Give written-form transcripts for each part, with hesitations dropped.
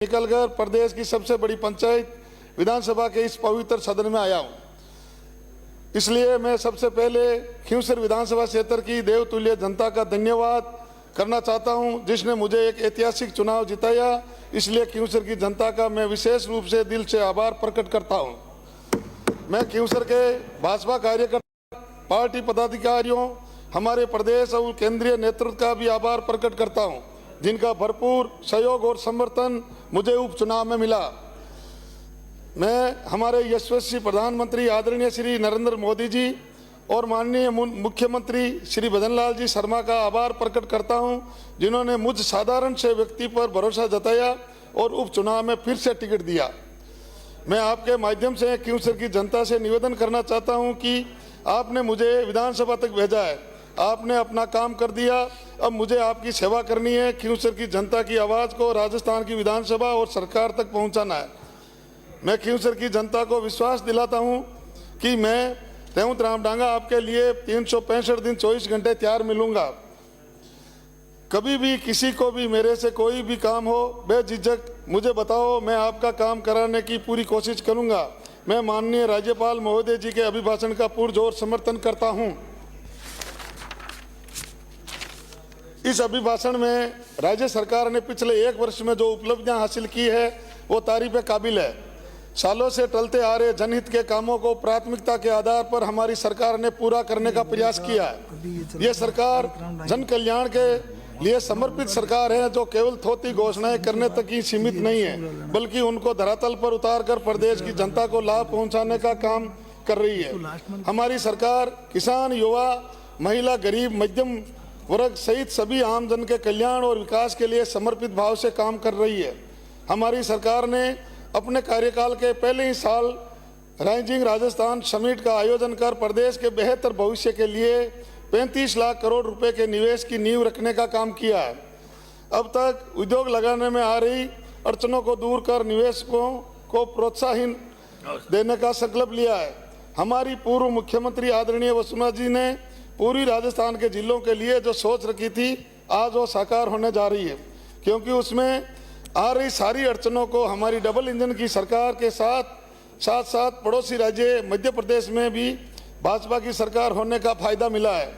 निकलकर प्रदेश की सबसे बड़ी पंचायत विधानसभा के इस पवित्र सदन में आया हूं। इसलिए मैं सबसे पहले खींवसर विधानसभा क्षेत्र की देवतुल्य जनता का धन्यवाद करना चाहता हूं, जिसने मुझे एक ऐतिहासिक चुनाव जिताया। इसलिए खींवसर की जनता का मैं विशेष रूप से दिल से आभार प्रकट करता हूं। मैं खींवसर के भाजपा कार्यकर्ता, पार्टी पदाधिकारियों, हमारे प्रदेश और केंद्रीय नेतृत्व का भी आभार प्रकट करता हूं, जिनका भरपूर सहयोग और समर्थन मुझे उपचुनाव में मिला। मैं हमारे यशस्वी प्रधानमंत्री आदरणीय श्री नरेंद्र मोदी जी और माननीय मुख्यमंत्री श्री भजनलाल जी शर्मा का आभार प्रकट करता हूं, जिन्होंने मुझ साधारण से व्यक्ति पर भरोसा जताया और उपचुनाव में फिर से टिकट दिया। मैं आपके माध्यम से खींवसर की जनता से निवेदन करना चाहता हूं कि आपने मुझे विधानसभा तक भेजा है, आपने अपना काम कर दिया। अब मुझे आपकी सेवा करनी है। खींवसर की जनता की आवाज़ को राजस्थान की विधानसभा और सरकार तक पहुंचाना है। मैं खींवसर की जनता को विश्वास दिलाता हूं कि मैं रेवंत राम डांगा आपके लिए 365 दिन 24 घंटे तैयार मिलूंगा। कभी भी किसी को भी मेरे से कोई भी काम हो, बेझिझक मुझे बताओ, मैं आपका काम कराने की पूरी कोशिश करूंगा। मैं माननीय राज्यपाल महोदय जी के अभिभाषण का पुरजोर समर्थन करता हूं। इस अभिभाषण में राज्य सरकार ने पिछले 1 वर्ष में जो उपलब्धियां हासिल की है वो तारीफ़ काबिल है। सालों से टलते आ रहे जनहित के कामों को प्राथमिकता के आधार पर हमारी सरकार ने पूरा करने का प्रयास किया है। ये सरकार जन कल्याण के लिए समर्पित सरकार है, जो केवल थोती घोषणाएं करने तक ही सीमित नहीं है, बल्कि उनको धरातल पर उतारकर प्रदेश की जनता को लाभ पहुंचाने का काम कर रही है। हमारी सरकार किसान, युवा, महिला, गरीब, मध्यम वर्ग सहित सभी आम जन के कल्याण और विकास के लिए समर्पित भाव से काम कर रही है। हमारी सरकार ने अपने कार्यकाल के पहले ही साल राइजिंग राजस्थान समिट का आयोजन कर प्रदेश के बेहतर भविष्य के लिए 35 लाख करोड़ रुपए के निवेश की नींव रखने का काम किया है। अब तक उद्योग लगाने में आ रही अड़चनों को दूर कर निवेशकों को प्रोत्साहन देने का संकल्प लिया है। हमारी पूर्व मुख्यमंत्री आदरणीय वसुंधरा जी ने पूरी राजस्थान के जिलों के लिए जो सोच रखी थी, आज वो साकार होने जा रही है, क्योंकि उसमें आ रही सारी अड़चनों को हमारी डबल इंजन की सरकार के साथ पड़ोसी राज्य मध्य प्रदेश में भी भाजपा की सरकार होने का फायदा मिला है।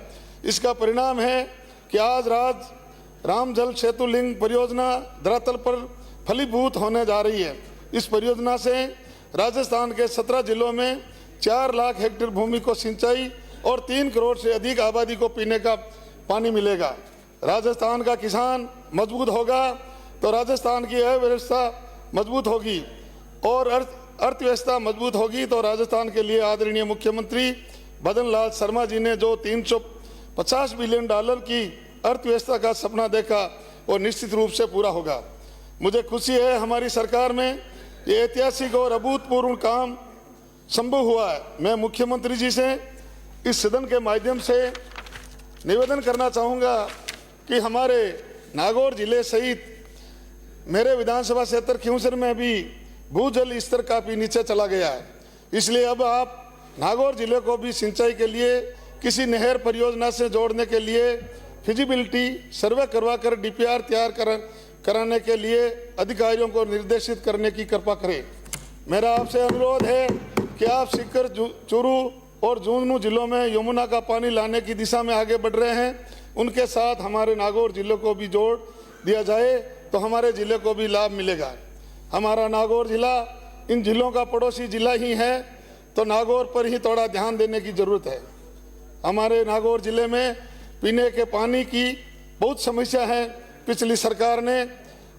इसका परिणाम है कि आज राम जल सेतु लिंक परियोजना धरातल पर फलीभूत होने जा रही है। इस परियोजना से राजस्थान के 17 जिलों में 4 लाख हेक्टेयर भूमि को सिंचाई और 3 करोड़ से अधिक आबादी को पीने का पानी मिलेगा। राजस्थान का किसान मजबूत होगा तो राजस्थान की अर्थव्यवस्था मजबूत होगी, और अर्थव्यवस्था मजबूत होगी तो राजस्थान के लिए आदरणीय मुख्यमंत्री भजनलाल शर्मा जी ने जो 350 बिलियन डॉलर की अर्थव्यवस्था का सपना देखा वो निश्चित रूप से पूरा होगा। मुझे खुशी है हमारी सरकार में ये ऐतिहासिक और अभूतपूर्व काम संभव हुआ है। मैं मुख्यमंत्री जी से इस सदन के माध्यम से निवेदन करना चाहूँगा कि हमारे नागौर जिले सहित मेरे विधानसभा क्षेत्र खींवसर में भी भूजल स्तर काफ़ी नीचे चला गया है। इसलिए अब आप नागौर जिले को भी सिंचाई के लिए किसी नहर परियोजना से जोड़ने के लिए फिजिबिलिटी सर्वे करवाकर DPR तैयार कराने के लिए अधिकारियों को निर्देशित करने की कृपा करें। मेरा आपसे अनुरोध है कि आप सीकर, चूरू और झुंझुनू जिलों में यमुना का पानी लाने की दिशा में आगे बढ़ रहे हैं, उनके साथ हमारे नागौर जिले को भी जोड़ दिया जाए तो हमारे जिले को भी लाभ मिलेगा। हमारा नागौर जिला इन जिलों का पड़ोसी जिला ही है, तो नागौर पर ही थोड़ा ध्यान देने की ज़रूरत है। हमारे नागौर जिले में पीने के पानी की बहुत समस्या है। पिछली सरकार ने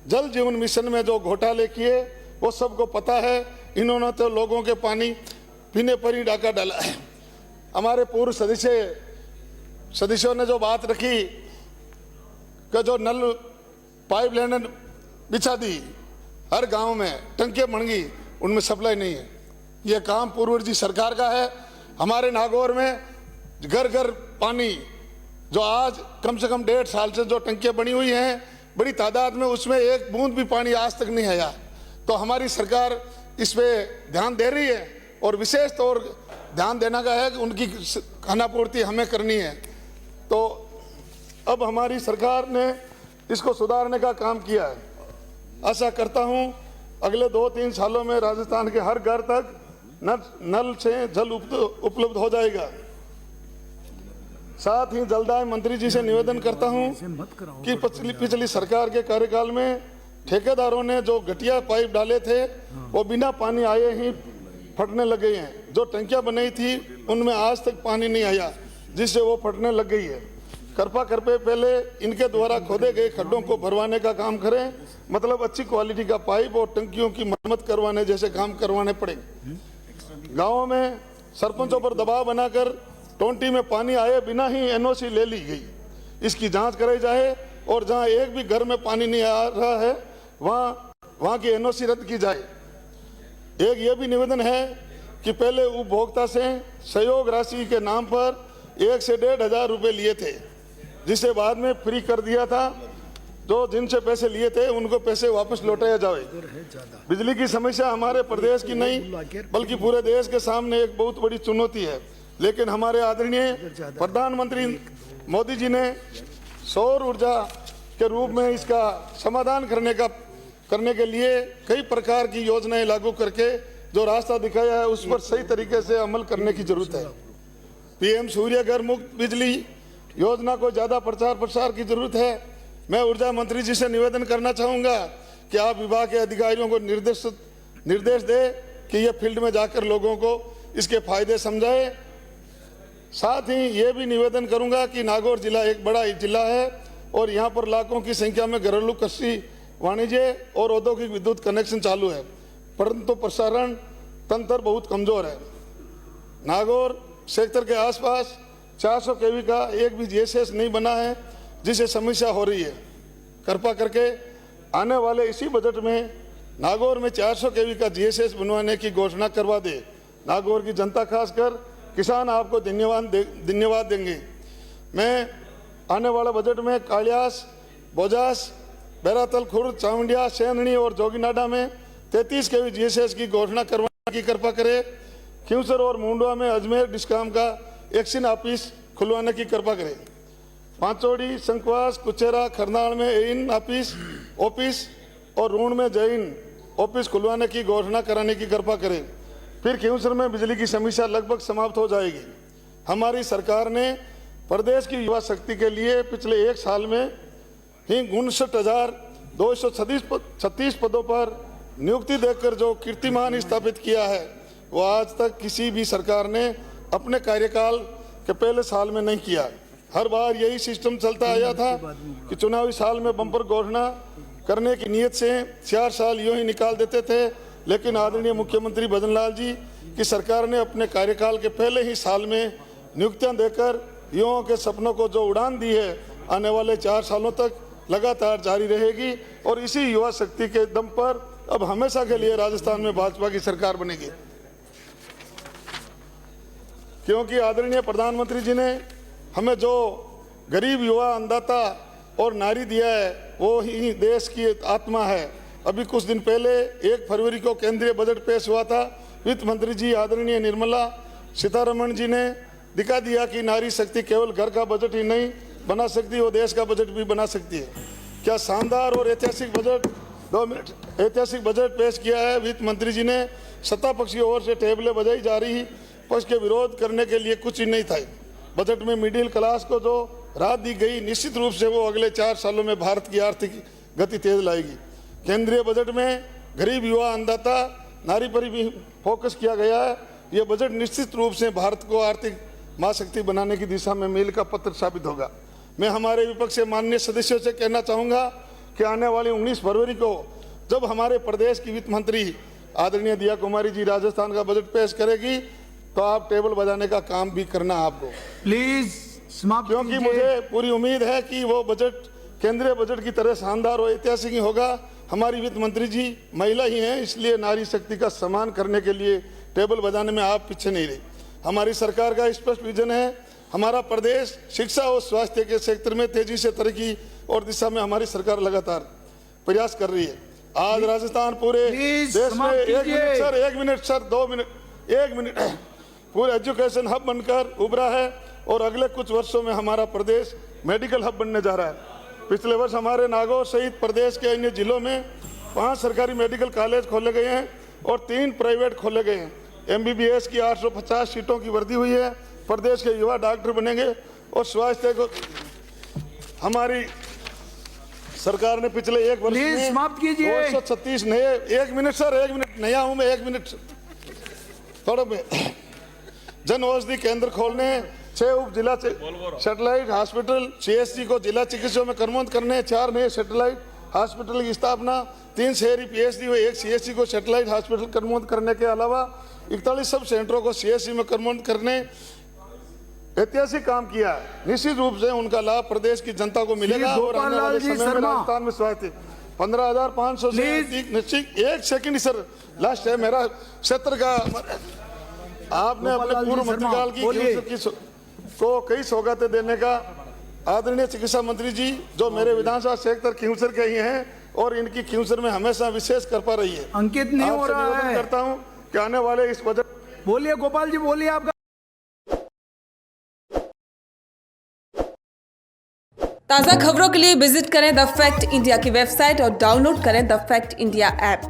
जल जीवन मिशन में जो घोटाले किए वो सबको पता है। इन्होंने तो लोगों के पानी पीने पर ही डाका डाला है। हमारे पूर्व सदस्यों ने जो बात रखी कि जो नल पाइपलाइन बिछा दी, हर गांव में टंकियां बन गई, उनमें सप्लाई नहीं है। ये काम पूर्ववर्ती सरकार का है। हमारे नागौर में घर घर पानी जो आज कम से कम 1.5 साल से जो टंकियां बनी हुई हैं बड़ी तादाद में, उसमें एक बूंद भी पानी आज तक नहीं आया। तो हमारी सरकार इस पे ध्यान दे रही है और विशेष तौर ध्यान देना का है कि उनकी खानापूर्ति हमें करनी है। तो अब हमारी सरकार ने इसको सुधारने का काम किया है। आशा करता हूं अगले 2-3 सालों में राजस्थान के हर घर तक नल से जल उपलब्ध हो जाएगा। साथ ही जलदाय मंत्री जी से निवेदन करता हूं कि पिछली सरकार के कार्यकाल में ठेकेदारों ने जो घटिया पाइप डाले थे वो बिना पानी आए ही फटने लग गई हैं। जो टंकियां बनाई थी उनमें आज तक पानी नहीं आया, जिससे वो फटने लग गई है। कृपा करके पहले इनके द्वारा खोदे गए खड्डों को भरवाने का काम करें, मतलब अच्छी क्वालिटी का पाइप और टंकियों की मरम्मत करवाने जैसे काम करवाने पड़े। गाँवों में सरपंचों पर दबाव बनाकर टोंटी में पानी आए बिना ही एनओसी ले ली गई। इसकी जांच कराई जाए और जहां एक भी घर में पानी नहीं आ रहा है वहां की एनओसी रद्द की जाए। एक ये भी निवेदन है कि पहले उपभोक्ता से सहयोग राशि के नाम पर 1 से 1.5 हजार रुपये लिए थे, जिसे बाद में फ्री कर दिया था। जो जिनसे पैसे लिए थे उनको पैसे वापस लौटाया जाए। बिजली की समस्या हमारे प्रदेश की नहीं बल्कि पूरे देश के सामने एक बहुत बड़ी चुनौती है, लेकिन हमारे आदरणीय प्रधानमंत्री मोदी जी ने सौर ऊर्जा के रूप में इसका समाधान करने के लिए कई प्रकार की योजनाएं लागू करके जो रास्ता दिखाया है उस पर सही तरीके से अमल करने की जरूरत है। पीएम सूर्य घर मुफ्त बिजली योजना को ज्यादा प्रचार प्रसार की जरूरत है। मैं ऊर्जा मंत्री जी से निवेदन करना चाहूंगा कि आप विभाग के अधिकारियों को निर्देश दे कि ये फील्ड में जाकर लोगों को इसके फायदे समझाए। साथ ही ये भी निवेदन करूंगा कि नागौर जिला एक बड़ा जिला है और यहाँ पर लाखों की संख्या में घरेलू कृषि वाणिज्य और औद्योगिक विद्युत कनेक्शन चालू है, परंतु प्रसारण तंत्र बहुत कमजोर है। नागौर सेक्टर के आसपास 400 केवी का एक भी जीएसएस नहीं बना है, जिससे समस्या हो रही है। कृपा करके आने वाले इसी बजट में नागौर में 400 केवी का जीएसएस बनवाने की घोषणा करवा दे। नागौर की जनता खासकर किसान आपको धन्यवाद देंगे। मैं आने वाला बजट में कालियास, बोजास, बैरातल, खुर्द, चामुंडिया, सेंधनी और जोगीनाडा में 33 केवी जीएसएस की घोषणा करवाने की कृपा करे। खिंवसर और मुंडवा में अजमेर डिस्काम का एक्शन ऑफिस खुलवाने की कृपा करें। पांचोड़ी, संकवास, कुचेरा, खरनाल में एइन ऑफिस और रूण में जैन ऑफिस खुलवाने की घोषणा कराने की कृपा करें। फिर खिंवसर में बिजली की समस्या लगभग समाप्त हो जाएगी। हमारी सरकार ने प्रदेश की युवा शक्ति के लिए पिछले 1 साल में ही 59,236 पदों पर नियुक्ति देकर जो कीर्तिमान स्थापित किया है वो आज तक किसी भी सरकार ने अपने कार्यकाल के पहले साल में नहीं किया। हर बार यही सिस्टम चलता आया था कि चुनावी साल में बम्पर घोषणा करने की नीयत से 4 साल यूं ही निकाल देते थे, लेकिन आदरणीय मुख्यमंत्री भजनलाल जी की सरकार ने अपने कार्यकाल के पहले ही साल में नियुक्तियां देकर युवाओं के सपनों को जो उड़ान दी है आने वाले 4 सालों तक लगातार जारी रहेगी और इसी युवा शक्ति के दम पर अब हमेशा के लिए राजस्थान में भाजपा की सरकार बनेगी। क्योंकि आदरणीय प्रधानमंत्री जी ने हमें जो गरीब युवा, अन्नदाता और नारी दिया है वो ही देश की आत्मा है। अभी कुछ दिन पहले 1 फरवरी को केंद्रीय बजट पेश हुआ था। वित्त मंत्री जी आदरणीय निर्मला सीतारमण जी ने दिखा दिया कि नारी शक्ति केवल घर का बजट ही नहीं बना सकती, वो देश का बजट भी बना सकती है। क्या शानदार और ऐतिहासिक बजट पेश किया है। वित्त मंत्री जी ने सत्ता पक्ष की ओर से टेबलें बजाई जा रही पक्ष के विरोध करने के लिए कुछ ही नहीं था। बजट में मिडिल क्लास को जो राहत दी गई, निश्चित रूप से वो अगले 4 सालों में भारत की आर्थिक गति तेज लाएगी। केंद्रीय बजट में गरीब, युवा, अन्नदाता, नारी पर भी फोकस किया गया है। ये बजट निश्चित रूप से भारत को आर्थिक महाशक्ति बनाने की दिशा में मील का पत्थर साबित होगा। मैं हमारे विपक्ष के माननीय सदस्यों से कहना चाहूँगा कि आने वाली 19 फरवरी को जब हमारे प्रदेश की वित्त मंत्री आदरणीय दिया कुमारी जी राजस्थान का बजट पेश करेगी तो आप टेबल बजाने का काम भी करना आपको प्लीज समाप्त, क्योंकि मुझे पूरी उम्मीद है कि वो बजट केंद्रीय बजट की तरह शानदार और ऐतिहासिक ही होगा। हमारी वित्त मंत्री जी महिला ही हैं, इसलिए नारी शक्ति का सम्मान करने के लिए टेबल बजाने में आप पीछे नहीं रहे। हमारी सरकार का स्पष्ट विजन है। हमारा प्रदेश शिक्षा और स्वास्थ्य के क्षेत्र में तेजी से तरक्की और दिशा में हमारी सरकार लगातार प्रयास कर रही है। आज राजस्थान पूरे देश में 1 मिनट पूरे एजुकेशन हब बनकर उभरा है और अगले कुछ वर्षों में हमारा प्रदेश मेडिकल हब बनने जा रहा है। पिछले वर्ष हमारे नागौर सहित प्रदेश के अन्य जिलों में 5 सरकारी मेडिकल कॉलेज खोले गए हैं और 3 प्राइवेट खोले गए हैं। MBBS की 850 सीटों की वृद्धि हुई है। प्रदेश के युवा डॉक्टर बनेंगे और स्वास्थ्य को हमारी सरकार ने पिछले एक वर्ष प्लीज में समाप्त कीजिए। 236 नए, 1 मिनट सर, 1 मिनट, नया हूं मैं, 1 मिनट थोड़ा जन औषधि केंद्र खोलने, 6 उप जिला सैटेलाइट हॉस्पिटल, CSC को जिला चिकित्सा में क्रमबद्ध करने, 4 नए सैटेलाइट हॉस्पिटल की स्थापना, 3 शहरी PhD व 1 CSC को सैटेलाइट हॉस्पिटल क्रमबद्ध करने के अलावा 41 सब सेंटरों को CSC में क्रमबद्ध करने ऐतिहासिक काम किया है। निश्चित रूप से उनका लाभ प्रदेश की जनता को मिलेगा और आने वाले समय में राजस्थान में स्वास्थ्य 15,500 से अधिक निश्चित। 1 सेकंड सर, लास्ट है मेरा क्षेत्र का। आपने अपने पूर्व मंत्रीकाल की को कई सौगातें देने का आदरणीय चिकित्सा मंत्री जी, जो मेरे विधानसभा क्षेत्र खींवसर के ही हैं और इनकी खींवसर में हमेशा विशेष कर पा रही है। अंकित नहीं हो रहा है। करता हूं कि आने वाले इस बजट, बोलिए गोपाल जी, बोलिए। आपका ताज़ा खबरों के लिए विजिट करें द फैक्ट इंडिया की वेबसाइट और डाउनलोड करें द फैक्ट इंडिया ऐप।